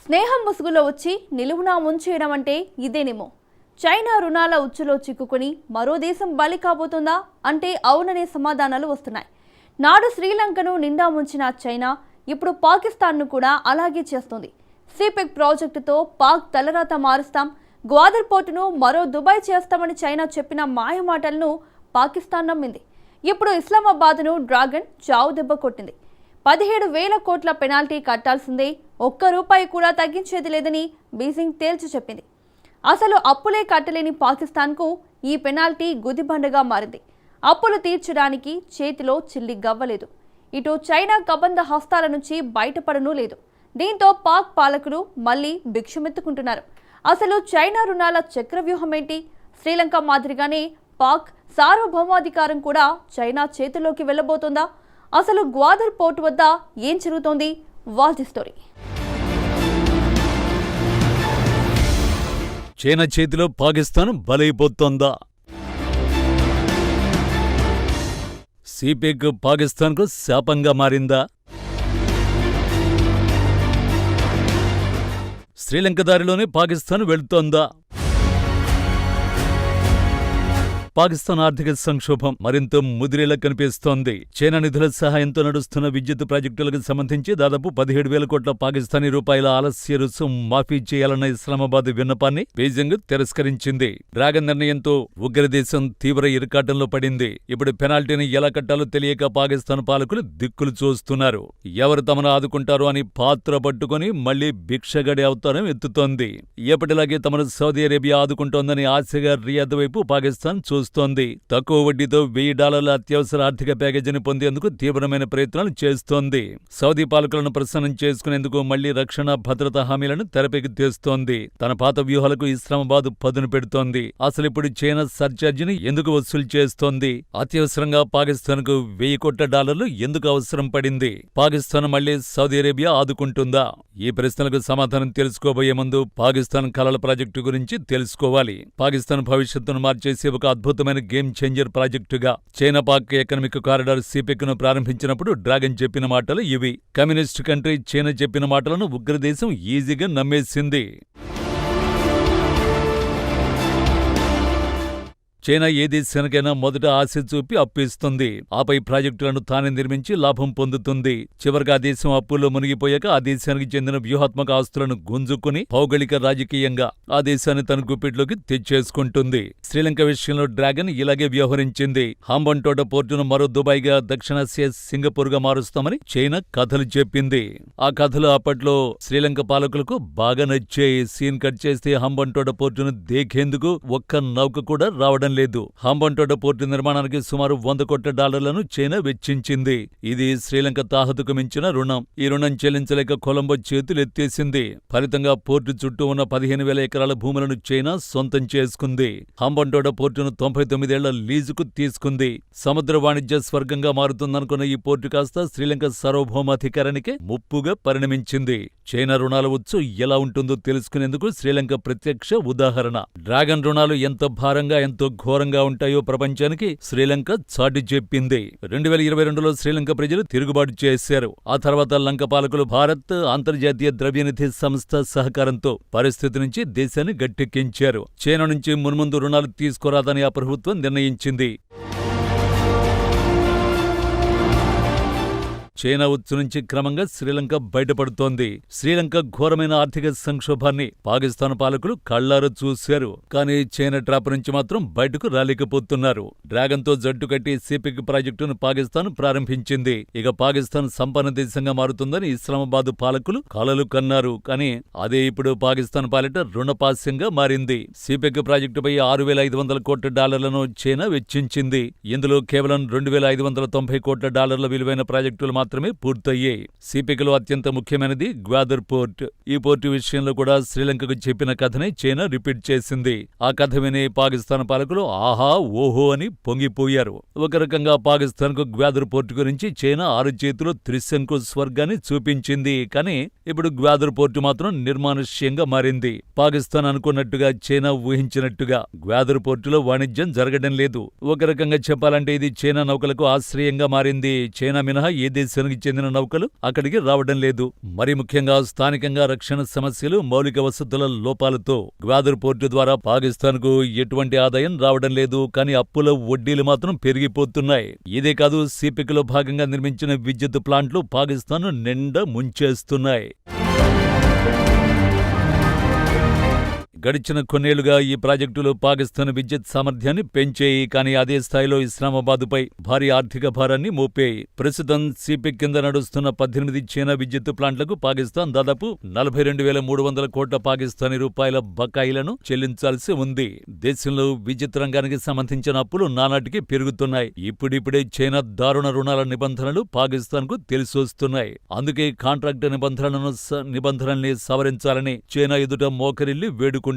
స్నేహం ముసుగులో వచ్చి నిలువునా ముంచేయడం అంటే ఇదేనేమో. చైనా రుణాల ఉచ్చులో చిక్కుకుని మరో దేశం బలి కాబోతుందా అంటే అవుననే సమాధానాలు వస్తున్నాయి. నాడు శ్రీలంకను నిండా ముంచిన చైనా ఇప్పుడు పాకిస్తాన్ను కూడా అలాగే చేస్తుంది. సిపెక్ ప్రాజెక్టుతో పాక్ తలరాత మారుస్తాం, గ్వాదర్ పోర్టును మరో దుబాయ్ చేస్తామని చైనా చెప్పిన మాయమాటలను పాకిస్తాన్ నమ్మింది. ఇప్పుడు ఇస్లామాబాద్ను డ్రాగన్ చావు దెబ్బ కొట్టింది. 17,000 కోట్ల పెనాల్టీ కట్టాల్సిందే, ₹1 కూడా తగ్గించేది లేదని బీజింగ్ తేల్చి చెప్పింది. అసలు అప్పులే కట్టలేని పాకిస్తాన్కు ఈ పెనాల్టీ గుదిబండగా మారింది. అప్పులు తీర్చడానికి చేతిలో చిల్లి గవ్వలేదు. ఇటు చైనా కబంధ హస్తాల నుంచి బయటపడనూ లేదు. దీంతో పాక్ పాలకులు మళ్లీ భిక్షమెత్తుకుంటున్నారు. అసలు చైనా రుణాల చక్రవ్యూహం ఏంటి? శ్రీలంక మాదిరిగానే పాక్ సార్వభౌమాధికారం కూడా చైనా చేతిలోకి వెళ్లబోతోందా? అసలు గ్వాదర్ పోర్టు వద్ద ఏం జరుగుతోంది? వాల్టి స్టోరీ. చైనా చేతిలో పాకిస్తాన్ బలైపోతోందా? సిపెక్ పాకిస్తాన్కు శాపంగా మారిందా? శ్రీలంక దారిలోనే పాకిస్తాన్ వెళుతోందా? పాకిస్తాన్ ఆర్థిక సంక్షోభం మరింత ముదిరేలా కనిపిస్తోంది. చైనా నిధుల సహాయంతో నడుస్తున్న విద్యుత్ ప్రాజెక్టులకు సంబంధించి దాదాపు 17,000 కోట్ల పాకిస్తానీ రూపాయల ఆలస్య రుసుం మాఫీ చేయాలన్న ఇస్లామాబాద్ విన్నపాన్ని బీజింగ్ తిరస్కరించింది. డ్రాగన్ నిర్ణయంతో ఉగ్రదేశం తీవ్ర ఇరకాటంలో పడింది. ఇప్పుడు పెనాల్టీని ఎలా కట్టాలో తెలియక పాకిస్తాన్ పాలకులు దిక్కులు చూస్తున్నారు. ఎవరు తమను ఆదుకుంటారో అని పాత్ర పట్టుకుని మళ్లీ భిక్షగడి అవతారం ఎత్తుతోంది. ఎప్పటిలాగే తమను సౌదీ అరేబియా ఆదుకుంటోందని ఆశగా రియాద్ వైపు పాకిస్తాన్ చూస్తోంది. తక్కువ వడ్డీతో $1,000 అత్యవసర ఆర్థిక ప్యాకేజీని పొందేందుకు తీవ్రమైన ప్రయత్నాలు చేస్తోంది. సౌదీ పాలకులను ప్రసన్నం చేసుకునేందుకు మళ్లీ రక్షణ భద్రతా హామీలను తెరపైకి తెస్తోంది. తన పాత వ్యూహాలకు ఇస్లామాబాద్ పదును పెడుతోంది. అసలిప్పుడు చైనా సర్చార్జిని ఎందుకు వసూలు చేస్తోంది? అత్యవసరంగా పాకిస్తాన్కు $1,000 కోట్ల ఎందుకు అవసరం పడింది? పాకిస్తాన్ మళ్లీ సౌదీ అరేబియా ఆదుకుంటుందా? ఈ ప్రశ్నలకు సమాధానం తెలుసుకోబోయే ముందు పాకిస్తాన్ కలల ప్రాజెక్టు గురించి తెలుసుకోవాలి. పాకిస్తాన్ భవిష్యత్తును మార్చేసే ఒక అద్భుతమైన గేమ్ చేంజర్ ప్రాజెక్టుగా చైనా పాక్ ఎకనామిక్ కారిడార్ సిపెక్ ను ప్రారంభించినప్పుడు డ్రాగన్ చెప్పిన మాటలు ఇవి. కమ్యూనిస్ట్ కంట్రీ చైనా చెప్పిన మాటలను ఉగ్రదేశం ఈజీగా నమ్మేసింది. చైనా ఏ దేశానికైనా మొదట ఆశ చూపి అప్పిస్తుంది. ఆపై ప్రాజెక్టులను తానే నిర్మించి లాభం పొందుతుంది. చివరిగా ఆ దేశం అప్పుల్లో మునిగిపోయాక ఆ దేశానికి చెందిన వ్యూహాత్మక ఆస్తులను గుంజుకుని భౌగోళిక రాజకీయంగా ఆ దేశాన్ని తన గుప్పిట్లోకి తెచ్చేసుకుంటుంది. శ్రీలంక విషయంలో డ్రాగన్ ఇలాగే వ్యవహరించింది. హాంబన్టోట పోర్టును మరో దుబాయ్గా, దక్షిణాసియా సింగపూర్గా మారుస్తామని చైనా కథలు చెప్పింది. ఆ కథలు అప్పట్లో శ్రీలంక పాలకులకు బాగా నచ్చాయి. సీన్ కట్ చేస్తే హాంబన్టోట పోర్టును దేఖేందుకు ఒక్క నౌక కూడా రావడం లేదు. హాంబన్టోట పోర్టు నిర్మాణానికి సుమారు $100 కోట్ల చైనా వెచ్చించింది. ఇది శ్రీలంక తాహతుకు మించిన రుణం. ఈ రుణం చెల్లించలేక కొలంబో చేతులెత్తేసింది. ఫలితంగా పోర్టు చుట్టూ ఉన్న 15,000 ఎకరాల భూములను చైనా సొంతం చేసుకుంది. హాంబన్టోట పోర్టును 99 ఏళ్ల లీజుకు తీసుకుంది. సముద్ర వాణిజ్య స్వర్గంగా మారుతుందనుకున్న ఈ పోర్టు కాస్త శ్రీలంక సార్వభౌమాధికారానికి ముప్పుగా పరిణమించింది. చైనా రుణాల ఉచ్చు ఎలా ఉంటుందో తెలుసుకునేందుకు శ్రీలంక ప్రత్యక్ష ఉదాహరణ. డ్రాగన్ రుణాలు ఎంత భారంగా, ఎంతో ఘోరంగా ఉంటాయో ప్రపంచానికి శ్రీలంక చాటి చెప్పింది. 2022లో శ్రీలంక ప్రజలు తిరుగుబాటు చేశారు. ఆ తర్వాత లంక పాలకులు భారత్, అంతర్జాతీయ ద్రవ్యనిధి సంస్థ సహకారంతో పరిస్థితి నుంచి దేశాన్ని గట్టెక్కించారు. చైనా నుంచి మున్ముందు రుణాలు తీసుకోరాదని ఆ ప్రభుత్వం నిర్ణయించింది. చైనా ఉచ్చు నుంచి క్రమంగా శ్రీలంక బయటపడుతోంది. శ్రీలంక ఘోరమైన ఆర్థిక సంక్షోభాన్ని పాకిస్తాన్ పాలకులు కళ్లారా చూశారు. కానీ చైనా ట్రాప్ నుంచి మాత్రం బయటకు రాలేకపోతున్నారు. డ్రాగన్తో జట్టు కట్టి సిపెక్ ప్రాజెక్టును పాకిస్తాన్ ప్రారంభించింది. ఇక పాకిస్తాన్ సంపన్న దేశంగా మారుతుందని ఇస్లామాబాద్ పాలకులు కలలు కన్నారు. కానీ అదే ఇప్పుడు పాకిస్తాన్ పాలిట రుణపాస్యంగా మారింది. సిపెక్ ప్రాజెక్టుపై $6,500 కోట్ల చైనా వెచ్చించింది. ఇందులో కేవలం $2,590 కోట్ల విలువైన ప్రాజెక్టులు మాత్రమే పూర్తయ్యాయి. సిపెక్ లో అత్యంత ముఖ్యమైనది గ్వాదర్ పోర్ట్. ఈ పోర్టు విషయంలో కూడా శ్రీలంకకు చెప్పిన కథనే చైనా రిపీట్ చేసింది. ఆ కథ విని పాకిస్తాన్ పాలకులు ఆహా ఓహో అని పొంగిపోయారు. ఒక రకంగా పాకిస్తాన్ కు గ్వాదర్ పోర్టు గురించి చైనా 6 చేతులు త్రిశంకు స్వర్గాన్ని చూపించింది. కానీ ఇప్పుడు గ్వాదర్ పోర్టు మాత్రం నిర్మానుష్యంగా మారింది. పాకిస్తాన్ అనుకున్నట్టుగా, చైనా ఊహించినట్టుగా గ్వాదర్ పోర్టులో వాణిజ్యం జరగడం లేదు. ఒక రకంగా చెప్పాలంటే ఇది చైనా నౌకలకు ఆశ్రయంగా మారింది. చైనా మినహా ఏ దేశం దేశానికి చెందిన నౌకలు అక్కడికి రావడం లేదు. మరి ముఖ్యంగా స్థానికంగా రక్షణ సమస్యలు, మౌలిక వసతుల లోపాలతో గ్వాదర్ పోర్టు ద్వారా పాకిస్తాన్కు ఎటువంటి ఆదాయం రావడం లేదు. కానీ అప్పుల వడ్డీలు మాత్రం పెరిగిపోతున్నాయి. ఇదే కాదు, సిపెక్లో భాగంగా నిర్మించిన విద్యుత్ ప్లాంట్లు పాకిస్తాన్ నిండా ముంచేస్తున్నాయి. గడిచిన కొన్నేళ్లుగా ఈ ప్రాజెక్టులు పాకిస్తాన్ విద్యుత్ సామర్థ్యాన్ని పెంచాయి. కానీ అదే స్థాయిలో ఇస్లామాబాద్పై భారీ ఆర్థిక భారాన్ని మోపాయి. ప్రస్తుతం సిపెక్ కింద నడుస్తున్న 18 చైనా విద్యుత్ ప్లాంట్లకు పాకిస్తాన్ దాదాపు 42,300 కోట్ల పాకిస్తానీ రూపాయల బకాయిలను చెల్లించాల్సి ఉంది. దేశంలో విద్యుత్ రంగానికి సంబంధించిన అప్పులు నానాటికి పెరుగుతున్నాయి. ఇప్పుడిప్పుడే చైనా దారుణ రుణాల నిబంధనలు పాకిస్తాన్కు తెలిసొస్తున్నాయి. అందుకే కాంట్రాక్టు నిబంధనల్ని సవరించాలని చైనా ఎదుట మోకరిల్లి వేడుకుంటోంది.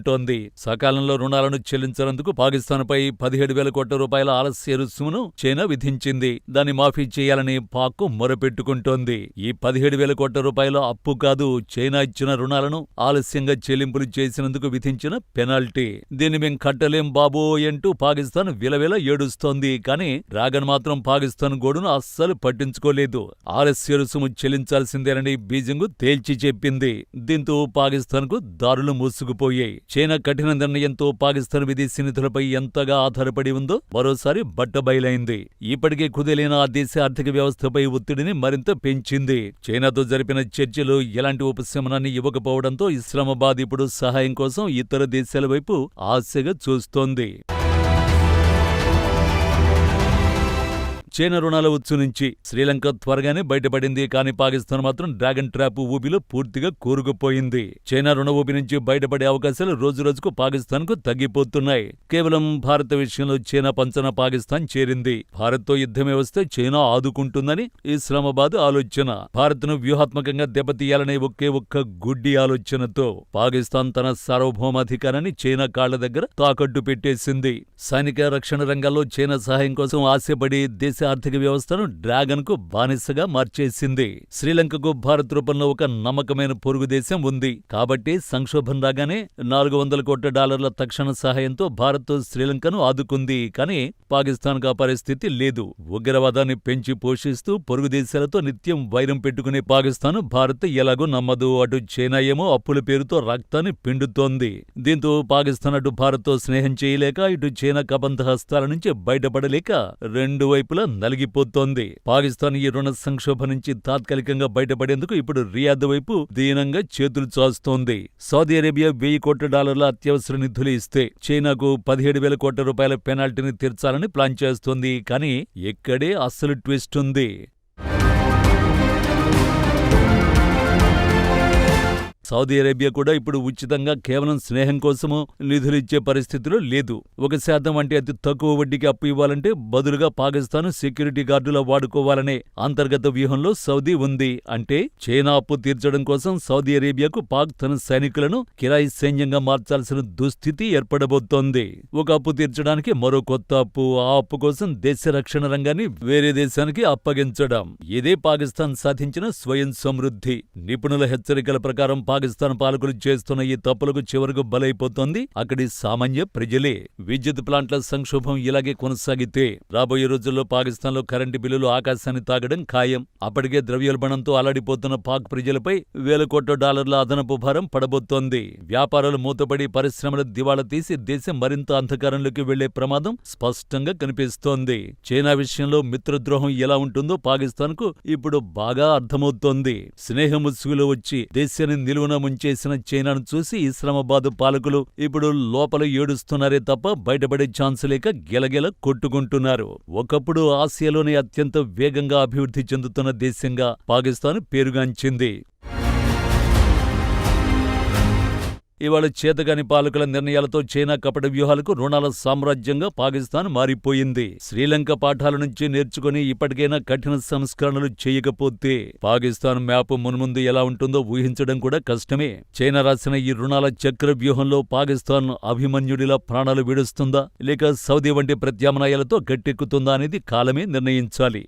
సకాలంలో రుణాలను చెల్లించనందుకు పాకిస్తాన్పై 17,000 కోట్ల రూపాయల ఆలస్య రుసుమును చైనా విధించింది. దాన్ని మాఫీ చేయాలని పాక్ మొరపెట్టుకుంటోంది. ఈ 17,000 కోట్ల రూపాయల అప్పు కాదు, చైనా ఇచ్చిన రుణాలను ఆలస్యంగా చెల్లింపులు చేసినందుకు విధించిన పెనాల్టీ. దీన్ని మేం కట్టలేం బాబో అంటూ పాకిస్తాన్ విలవిల ఏడుస్తోంది. కానీ డ్రాగన్ మాత్రం పాకిస్తాన్ గోడును అస్సలు పట్టించుకోలేదు. ఆలస్య రుసుము చెల్లించాల్సిందేనని బీజింగ్ తేల్చి చెప్పింది. దీంతో పాకిస్తాన్కు దారులు మూసుకుపోయాయి. చైనా కఠిన నిర్ణయంతో పాకిస్తాన్ విదేశీ నిధులపై ఎంతగా ఆధారపడి ఉందో మరోసారి బట్టబయలైంది. ఇప్పటికే కుదేలైన ఆ దేశ ఆర్థిక వ్యవస్థపై ఒత్తిడిని మరింత పెంచింది. చైనాతో జరిపిన చర్చలు ఎలాంటి ఉపశమనాన్ని ఇవ్వకపోవడంతో ఇస్లామాబాద్ ఇప్పుడు సహాయం కోసం ఇతర దేశాల వైపు ఆశగా చూస్తోంది. చైనా రుణాల ఉచ్చు నుంచి శ్రీలంక త్వరగానే బయటపడింది. కానీ పాకిస్తాన్ మాత్రం డ్రాగన్ ట్రాప్ ఊబిలో పూర్తిగా కూరుకుపోయింది. చైనా రుణ ఊబి నుంచి బయటపడే అవకాశాలు రోజురోజుకు పాకిస్తాన్కు తగ్గిపోతున్నాయి. కేవలం భారత విషయంలో చైనా పంచన పాకిస్తాన్ చేరింది. భారత్తో యుద్ధమే వస్తే చైనా ఆదుకుంటుందని ఇస్లామాబాద్ ఆలోచన. భారత్ను వ్యూహాత్మకంగా దెబ్బతీయాలనే ఒక్క గుడ్డి ఆలోచనతో పాకిస్తాన్ తన సార్వభౌమాధికారాన్ని చైనా కాళ్ల దగ్గర తాకట్టు పెట్టేసింది. సైనిక రక్షణ రంగాల్లో చైనా సహాయం కోసం ఆశపడి దేశ ఆర్థిక వ్యవస్థను డ్రాగన్ కు బానిసగా మార్చేసింది. శ్రీలంకకు భారత్ రూపంలో ఒక నమ్మకమైన పొరుగు దేశం ఉంది. కాబట్టి సంక్షోభం రాగానే $400 కోట్ల తక్షణ సహాయంతో భారత్ శ్రీలంకను ఆదుకుంది. కానీ పాకిస్తాన్కు ఆ పరిస్థితి లేదు. ఉగ్రవాదాన్ని పెంచి పోషిస్తూ పొరుగు దేశాలతో నిత్యం వైరం పెట్టుకునే పాకిస్తాన్ భారత్ ఎలాగో నమ్మదు. అటు చైనా ఏమో అప్పుల పేరుతో రక్తాన్ని పిండుతోంది. దీంతో పాకిస్తాన్ అటు భారత్తో స్నేహం చేయలేక, ఇటు చైనా కబంధ హస్తాల నుంచి బయటపడలేక రెండు వైపులా నలిగిపోతోంది. పాకిస్తాన్ ఈ రుణ సంక్షోభం నుంచి తాత్కాలికంగా బయటపడేందుకు ఇప్పుడు రియాద్ వైపు దీనంగా చేతులు చాస్తోంది. సౌదీ అరేబియా $1,000 కోట్ల అత్యవసర నిధులు ఇస్తే చైనాకు 17,000 కోట్ల రూపాయల పెనాల్టీని తీర్చాలని ప్లాన్ చేస్తోంది. కానీ ఇక్కడే అసలు ట్విస్ట్ ఉంది. సౌదీ అరేబియా కూడా ఇప్పుడు ఉచితంగా కేవలం స్నేహం కోసమో నిధులిచ్చే పరిస్థితిలో లేదు. 1% అంటే అతి తక్కువ వడ్డీకి అప్పు ఇవ్వాలంటే బదులుగా పాకిస్తాన్ సెక్యూరిటీ గార్డులా వాడుకోవాలనే అంతర్గత వ్యూహంలో సౌదీ ఉంది. అంటే చైనా అప్పు తీర్చడం కోసం సౌదీ అరేబియాకు పాక్ తన సైనికులను కిరాయి సైన్యంగా మార్చాల్సిన దుస్థితి ఏర్పడబోతోంది. ఒక అప్పు తీర్చడానికి మరో కొత్త అప్పు, ఆ అప్పు కోసం దేశ రక్షణ రంగాన్ని వేరే దేశానికి అప్పగించడం. ఇదే పాకిస్తాన్ సాధించిన స్వయం సమృద్ధి. నిపుణుల హెచ్చరికల ప్రకారం పాకిస్తాన్ పాలకులు చేస్తున్న ఈ తప్పులకు చివరకు బలైపోతోంది అక్కడి సామాన్య ప్రజలే. విద్యుత్ ప్లాంట్ల సంక్షోభం ఇలాగే కొనసాగితే రాబోయే రోజుల్లో పాకిస్తాన్లో కరెంటు బిల్లులు ఆకాశాన్ని తాగడం ఖాయం. అప్పటికే ద్రవ్యోల్బణంతో అల్లాడిపోతున్న పాక్ ప్రజలపై $1,000 కోట్ల అదనపు భారం పడబోతోంది. వ్యాపారాలు మూతపడి పరిశ్రమలు దివాళా తీసి దేశం మరింత అంధకారంలోకి వెళ్లే ప్రమాదం స్పష్టంగా కనిపిస్తోంది. చైనా విషయంలో మిత్రద్రోహం ఎలా ఉంటుందో పాకిస్తాన్కు ఇప్పుడు బాగా అర్థమవుతోంది. స్నేహ ముసుగులో వచ్చి దేశాన్ని నిలువున ముంచేసిన చైనాను చూసి ఇస్లామాబాద్ పాలకులు ఇప్పుడు లోపల ఏడుస్తున్నారే తప్ప బయటపడే ఛాన్స్ లేక గెలగెల కొట్టుకుంటున్నారు. ఒకప్పుడు ఆసియాలోనే అత్యంత వేగంగా అభివృద్ధి చెందుతున్న దేశంగా పాకిస్తాన్ పేరుగాంచింది. ఇవాళ చేతగాని పాలకుల నిర్ణయాలతో చైనా కపట వ్యూహాలకు రుణాల సామ్రాజ్యంగా పాకిస్తాన్ మారిపోయింది. శ్రీలంక పాఠాల నుంచి నేర్చుకుని ఇప్పటికైనా కఠిన సంస్కరణలు చేయకపోతే పాకిస్తాన్ మ్యాప్ మున్ముందు ఎలా ఉంటుందో ఊహించడం కూడా కష్టమే. చైనా రాసిన ఈ రుణాల చక్ర వ్యూహంలో పాకిస్తాన్ అభిమన్యుడిలా ప్రాణాలు విడుస్తుందా లేక సౌదీ వంటి ప్రత్యామ్నాయాలతో గట్టెక్కుతుందా అనేది కాలమే నిర్ణయించాలి.